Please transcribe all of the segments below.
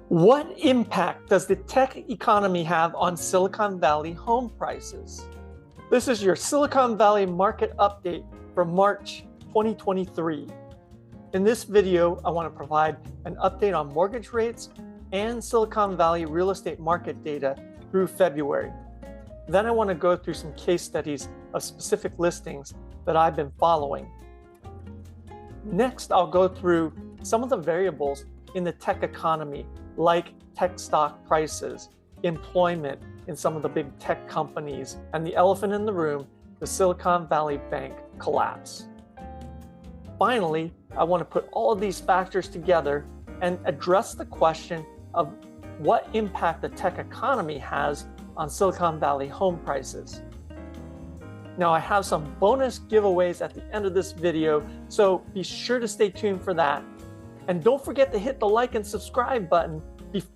What impact does the tech economy have on Silicon Valley home prices? This is your Silicon Valley market update for March 2023. In this video, I want to provide an update on mortgage rates and Silicon Valley real estate market data through February. Then I want to go through some case studies of specific listings that I've been following. Next, I'll go through some of the variables in the tech economy, like tech stock prices, employment in some of the big tech companies, and the elephant in the room, the Silicon Valley Bank collapse. Finally, I want to put all of these factors together and address the question of what impact the tech economy has on Silicon Valley home prices. Now, I have some bonus giveaways at the end of this video, so be sure to stay tuned for that. And don't forget to hit the like and subscribe button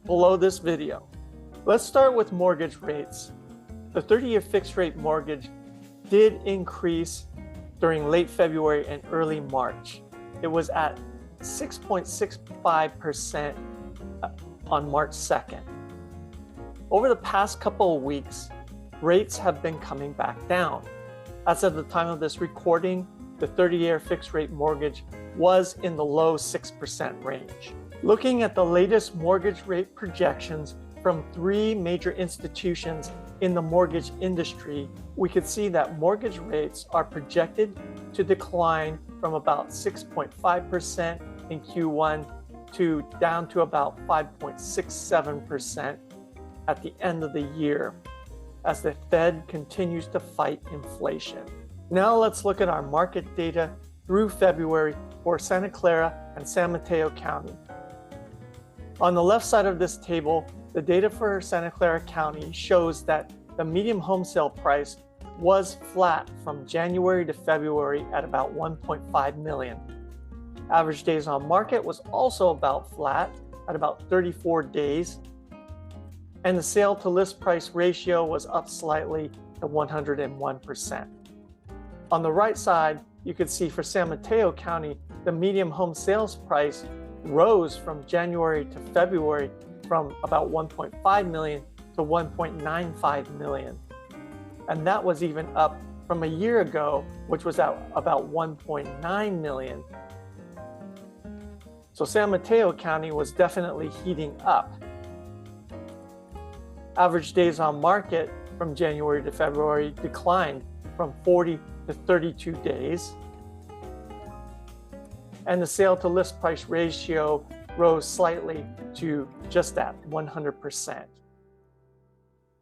below this video. Let's start with mortgage rates. The 30-year fixed rate mortgage did increase during late February and early March. It was at 6.65% on March 2nd. Over the past couple of weeks, rates have been coming back down. As of the time of this recording, the 30-year fixed rate mortgage was in the low 6% range. Looking at the latest mortgage rate projections from three major institutions in the mortgage industry, we could see that mortgage rates are projected to decline from about 6.5% in Q1 to down to about 5.67% at the end of the year, as the Fed continues to fight inflation. Now let's look at our market data through February for Santa Clara and San Mateo County. On the left side of this table, the data for Santa Clara County shows that the median home sale price was flat from January to February at about 1.5 million. Average days on market was also about flat at about 34 days. And the sale to list price ratio was up slightly to 101%. On the right side, you can see for San Mateo County, the median home sales price rose from January to February from about 1.5 million to 1.95 million. And that was even up from a year ago, which was at about 1.9 million. So San Mateo County was definitely heating up. Average days on market from January to February declined from 40 to 32 days. And the sale to list price ratio rose slightly to just at 100%.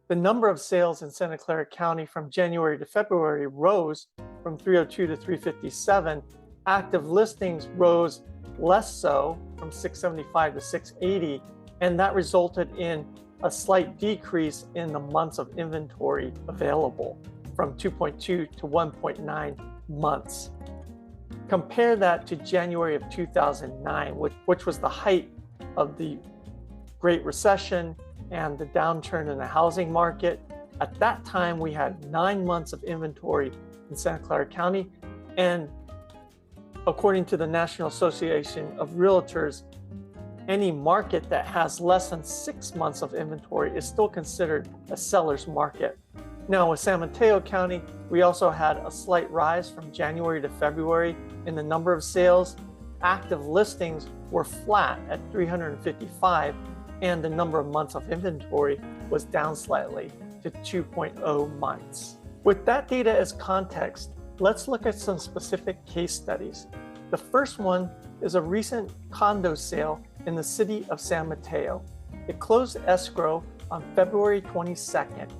The number of sales in Santa Clara County from January to February rose from 302 to 357. Active listings rose less so from 675 to 680, and that resulted in a slight decrease in the months of inventory available from 2.2 to 1.9 months. Compare that to January of 2009, which was the height of the Great Recession and the downturn in the housing market. At that time, we had 9 months of inventory in Santa Clara County, and according to the National Association of Realtors, any market that has less than 6 months of inventory is still considered a seller's market. Now with San Mateo County, we also had a slight rise from January to February in the number of sales. Active listings were flat at 355, and the number of months of inventory was down slightly to 2.0 months. With that data as context, let's look at some specific case studies. The first one is a recent condo sale in the city of San Mateo. It closed escrow on February 22nd.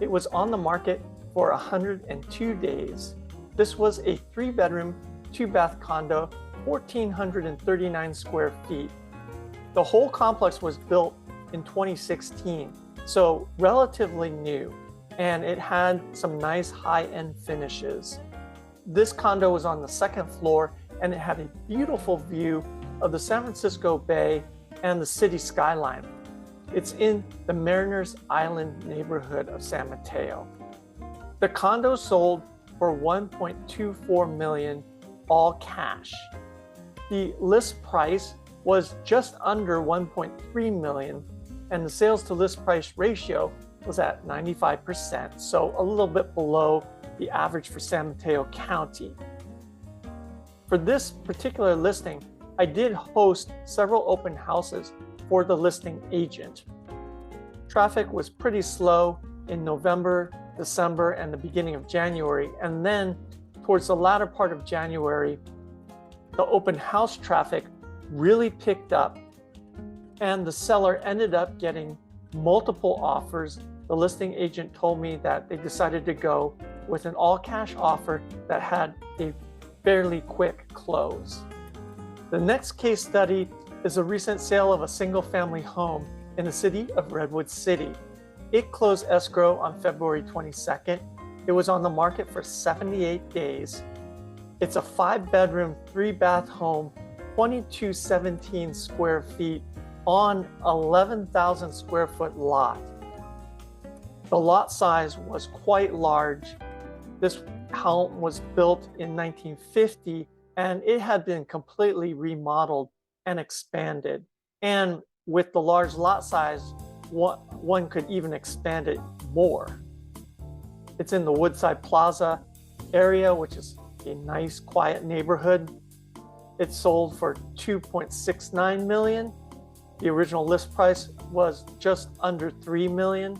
It was on the market for 102 days. This was a 3-bedroom, 2-bath condo, 1,439 square feet. The whole complex was built in 2016, so relatively new, and it had some nice high-end finishes. This condo was on the 2nd floor, and it had a beautiful view of the San Francisco Bay and the city skyline. It's in the Mariners Island neighborhood of San Mateo. The condo sold for $1.24 million, all cash. The list price was just under 1.3 million, and the sales to list price ratio was at 95%, so a little bit below the average for San Mateo County. For this particular listing, I did host several open houses for the listing agent. Traffic was pretty slow in November, December, and the beginning of January, and then towards the latter part of January, the open house traffic really picked up, and the seller ended up getting multiple offers. The listing agent told me that they decided to go with an all-cash offer that had a fairly quick close. The next case study is a recent sale of a single-family home in the city of Redwood City. It closed escrow on February 22nd. It was on the market for 78 days. It's a 5-bedroom, 3-bath home, 2217 square feet on 11,000 square foot lot. The lot size was quite large. This home was built in 1950, and it had been completely remodeled and expanded. And with the large lot size, one could even expand it more. It's in the Woodside Plaza area, which is a nice, quiet neighborhood. It sold for $2.69 million. The original list price was just under $3 million,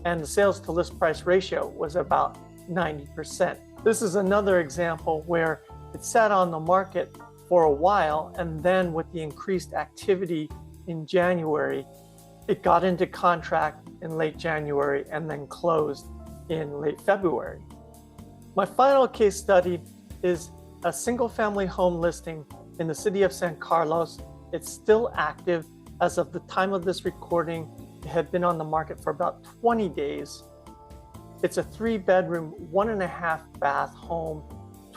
and the sales to list price ratio was about 90%. This is another example where it sat on the market for a while, and then with the increased activity in January, it got into contract in late January and then closed in late February. My final case study is a single-family home listing in the city of San Carlos. It's still active. As of the time of this recording, it had been on the market for about 20 days. It's a 3-bedroom, 1.5-bath home,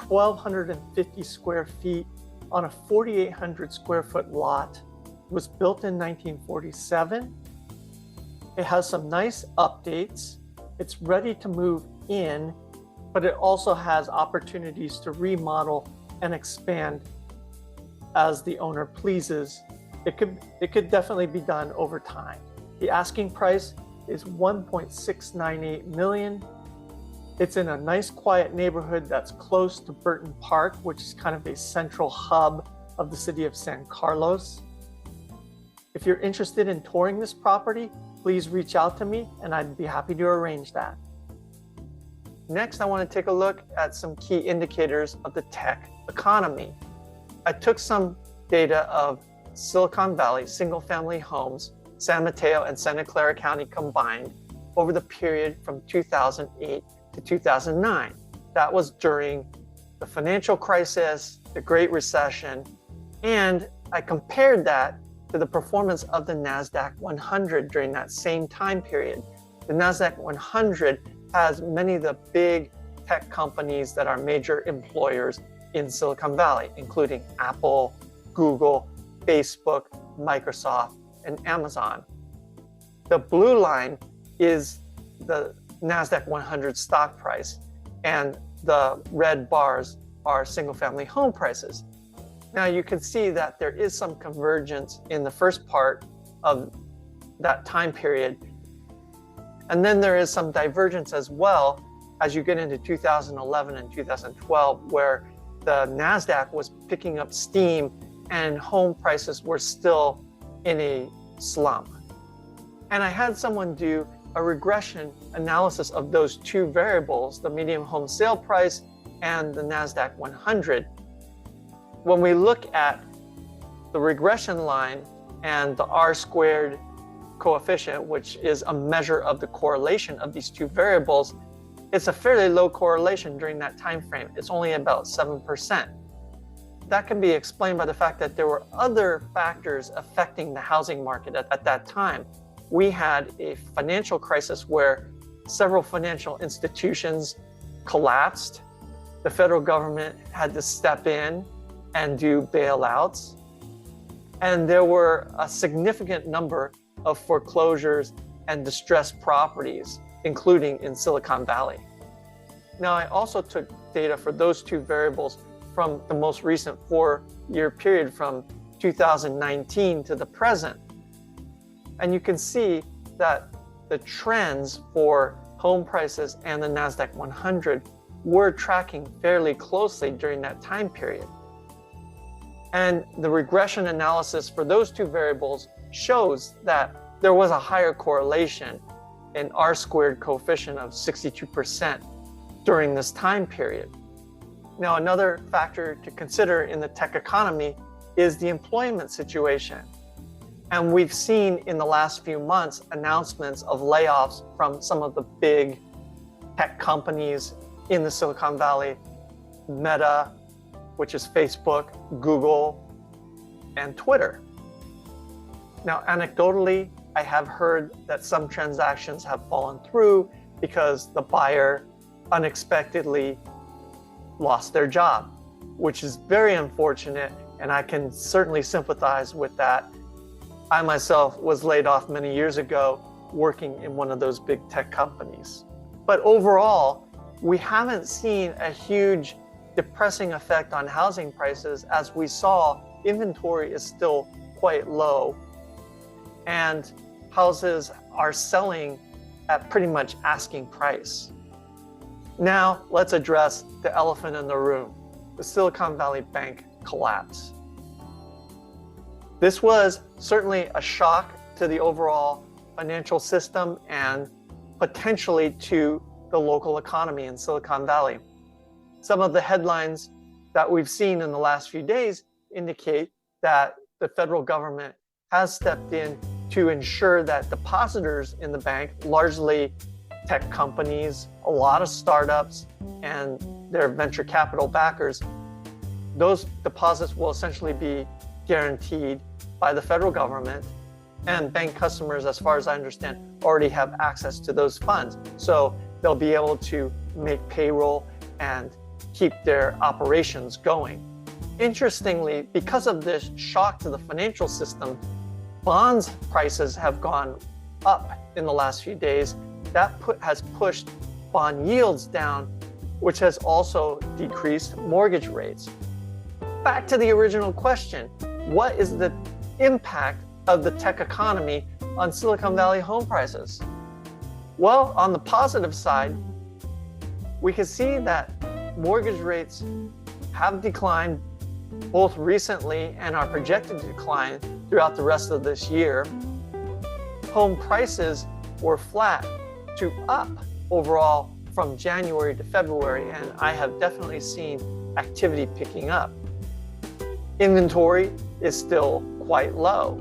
1,250 square feet on a 4,800 square foot lot. It was built in 1947. It has some nice updates. It's ready to move in, but it also has opportunities to remodel and expand as the owner pleases. It could definitely be done over time. The asking price is $1.698 million. It's in a nice quiet neighborhood that's close to Burton Park, which is kind of a central hub of the city of San Carlos. If you're interested in touring this property, please reach out to me and I'd be happy to arrange that. Next, I want to take a look at some key indicators of the tech economy. I took some data of Silicon Valley single-family homes, San Mateo and Santa Clara County combined, over the period from 2008 to 2009. That was during the financial crisis, the Great Recession, and I compared that to the performance of the NASDAQ 100 during that same time period. The NASDAQ 100 has many of the big tech companies that are major employers in Silicon Valley, including Apple, Google, Facebook, Microsoft, and Amazon. The blue line is the NASDAQ 100 stock price, and the red bars are single-family home prices. Now you can see that there is some convergence in the first part of that time period, and then there is some divergence as well as you get into 2011 and 2012, where the NASDAQ was picking up steam and home prices were still in a slump. And I had someone do a regression analysis of those two variables, the median home sale price and the NASDAQ 100. When we look at the regression line and the R-squared coefficient, which is a measure of the correlation of these two variables, it's a fairly low correlation during that time frame. It's only about 7%. That can be explained by the fact that there were other factors affecting the housing market at that time. We had a financial crisis where several financial institutions collapsed. The federal government had to step in and do bailouts. And there were a significant number of foreclosures and distressed properties, including in Silicon Valley. Now, I also took data for those two variables from the most recent 4-year period from 2019 to the present. And you can see that the trends for home prices and the NASDAQ 100 were tracking fairly closely during that time period. And the regression analysis for those two variables shows that there was a higher correlation in R-squared coefficient of 62% during this time period. Now, another factor to consider in the tech economy is the employment situation. And we've seen in the last few months announcements of layoffs from some of the big tech companies in the Silicon Valley: Meta, which is Facebook, Google, and Twitter. Now, anecdotally, I have heard that some transactions have fallen through because the buyer unexpectedly lost their job, which is very unfortunate, and I can certainly sympathize with that. I myself was laid off many years ago working in one of those big tech companies. But overall, we haven't seen a huge depressing effect on housing prices. As we saw, inventory is still quite low, and houses are selling at pretty much asking price. Now, let's address the elephant in the room, the Silicon Valley Bank collapse. This was certainly a shock to the overall financial system and potentially to the local economy in Silicon Valley. Some of the headlines that we've seen in the last few days indicate that the federal government has stepped in to ensure that depositors in the bank, largely tech companies, a lot of startups, and their venture capital backers, those deposits will essentially be guaranteed by the federal government, and bank customers, as far as I understand, already have access to those funds. So they'll be able to make payroll and keep their operations going. Interestingly, because of this shock to the financial system, bonds prices have gone up in the last few days. That has pushed bond yields down, which has also decreased mortgage rates. Back to the original question, what is the impact of the tech economy on Silicon Valley home prices? Well, on the positive side, we can see that mortgage rates have declined both recently and are projected to decline throughout the rest of this year. Home prices were flat to up overall from January to February, and I have definitely seen activity picking up. Inventory is still quite low.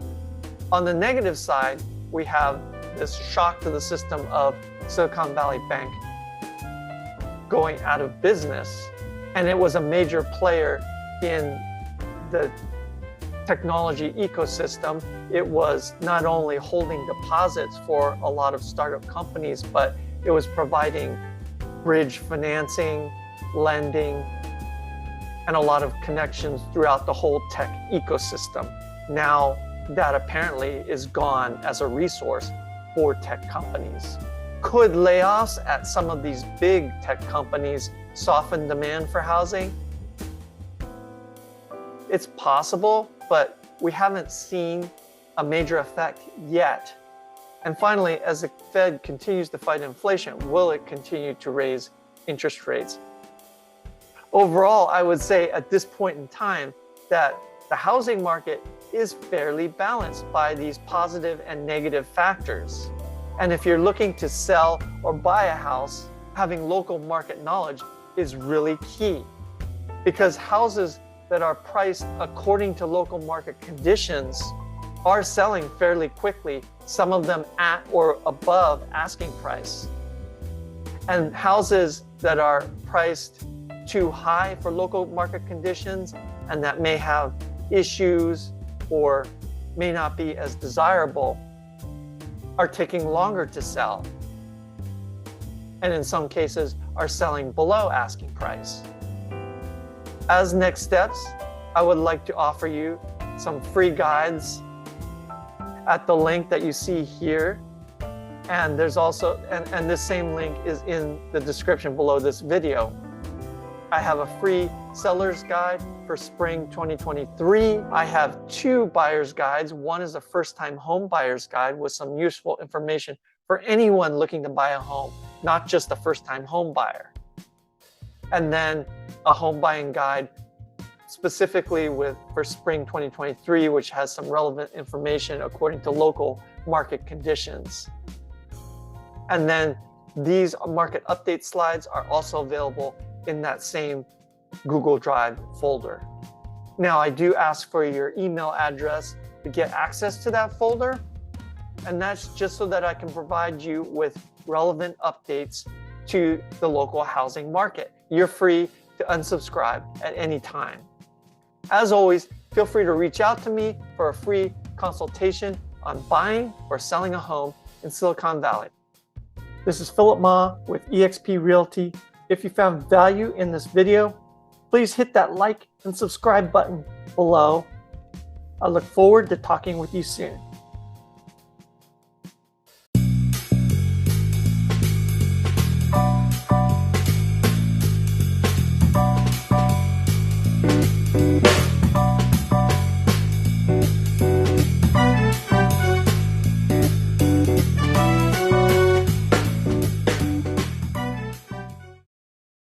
On the negative side, we have this shock to the system of Silicon Valley Bank going out of business, and it was a major player in the technology ecosystem. It was not only holding deposits for a lot of startup companies, but it was providing bridge financing, lending, and a lot of connections throughout the whole tech ecosystem. Now that apparently is gone as a resource for tech companies. Could layoffs at some of these big tech companies soften demand for housing? It's possible, but we haven't seen a major effect yet. And finally, as the Fed continues to fight inflation, will it continue to raise interest rates? Overall, I would say at this point in time that the housing market is fairly balanced by these positive and negative factors. And if you're looking to sell or buy a house, having local market knowledge is really key, because houses that are priced according to local market conditions are selling fairly quickly, some of them at or above asking price. And houses that are priced too high for local market conditions and that may have issues or may not be as desirable are taking longer to sell, and in some cases are selling below asking price. As next steps, I would like to offer you some free guides at the link that you see here. And there's also, and this same link is in the description below this video. I have a free seller's guide for spring 2023. I have 2 buyer's guides. One is a first-time home buyer's guide with some useful information for anyone looking to buy a home, not just a first-time home buyer. And then a home buying guide specifically for spring 2023, which has some relevant information according to local market conditions. And then these market update slides are also available in that same Google Drive folder. Now, I do ask for your email address to get access to that folder, and that's just so that I can provide you with relevant updates to the local housing market. You're free to unsubscribe at any time. As always, feel free to reach out to me for a free consultation on buying or selling a home in Silicon Valley. This is Philip Ma with eXp Realty. If you found value in this video, please hit that like and subscribe button below. I look forward to talking with you soon.